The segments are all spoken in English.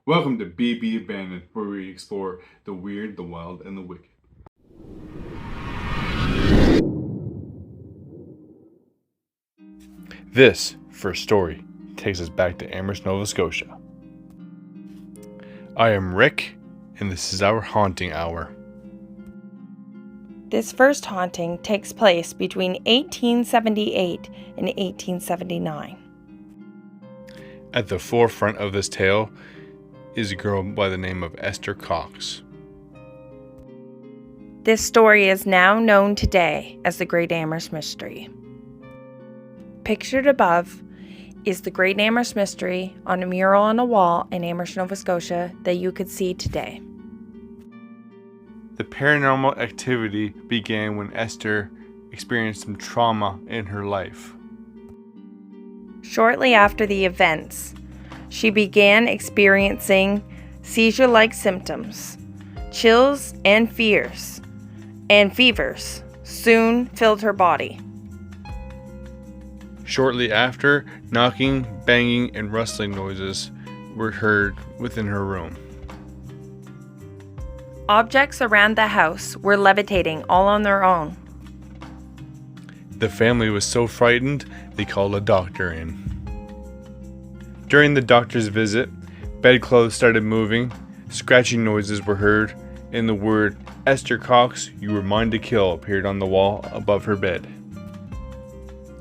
Welcome to BB Abandoned, where we explore the weird, the wild, and the wicked. This first story takes us back to Amherst, Nova Scotia. I am Rick, and this is our haunting hour. This first haunting takes place between 1878 and 1879. At the forefront of this tale is a girl by the name of Esther Cox. This story is now known today as the Great Amherst Mystery. Pictured above is the Great Amherst Mystery on a mural on a wall in Amherst, Nova Scotia that you could see today. The paranormal activity began when Esther experienced some trauma in her life. Shortly after the events, she began experiencing seizure-like symptoms. Chills and fevers soon filled her body. Shortly after, knocking, banging, and rustling noises were heard within her room. Objects around the house were levitating all on their own. The family was so frightened, they called a doctor in. During the doctor's visit, bedclothes started moving, scratching noises were heard, and the word, "Esther Cox, you were mine to kill," appeared on the wall above her bed.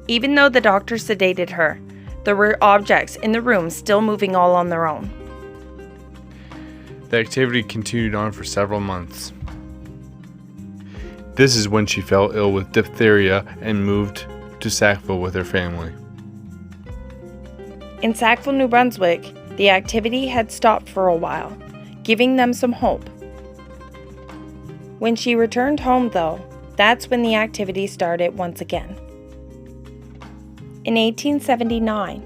Even though the doctor sedated her, there were objects in the room still moving all on their own. The activity continued on for several months. This is when she fell ill with diphtheria and moved to Sackville with her family. In Sackville, New Brunswick, the activity had stopped for a while, giving them some hope. When she returned home, though, that's when the activity started once again. In 1879,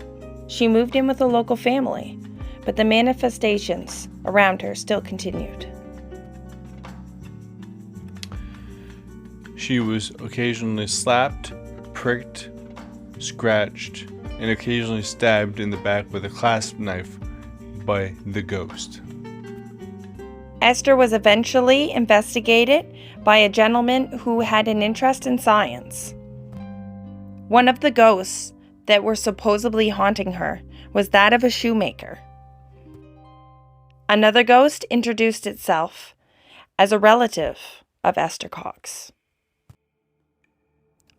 she moved in with a local family, but the manifestations around her still continued. She was occasionally slapped, pricked, scratched, and occasionally stabbed in the back with a clasp knife by the ghost. Esther was eventually investigated by a gentleman who had an interest in science. One of the ghosts that were supposedly haunting her was that of a shoemaker. Another ghost introduced itself as a relative of Esther Cox.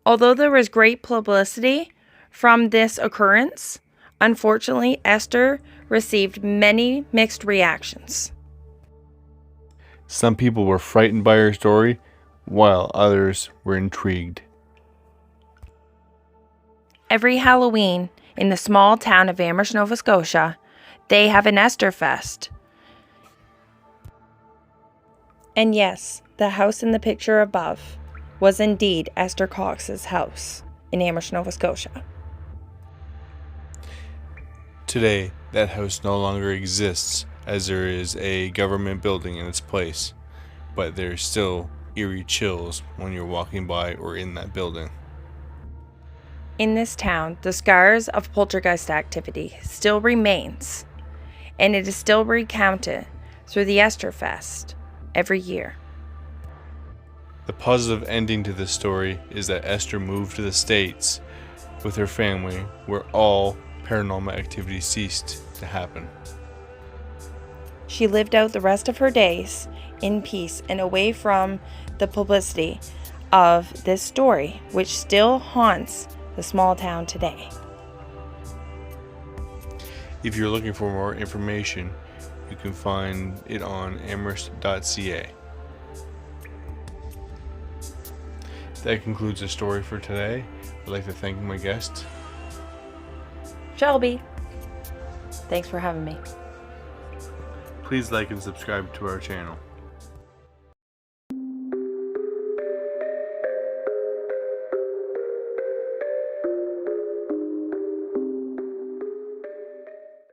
Although there was great publicity from this occurrence, unfortunately, Esther received many mixed reactions. Some people were frightened by her story, while others were intrigued. Every Halloween in the small town of Amherst, Nova Scotia, they have an Esther Fest. And yes, the house in the picture above was indeed Esther Cox's house in Amherst, Nova Scotia. Today, that house no longer exists, as there is a government building in its place, but there's still eerie chills when you're walking by or in that building. In this town, the scars of poltergeist activity still remains, and it is still recounted through the Esther Fest every year. The positive ending to this story is that Esther moved to the States with her family, where all paranormal activity ceased to happen. She lived out the rest of her days in peace and away from the publicity of this story, which still haunts the small town today. If you're looking for more information, you can find it on amherst.ca. That concludes the story for today. I'd like to thank my guest, Shelby, thanks for having me. Please like and subscribe to our channel.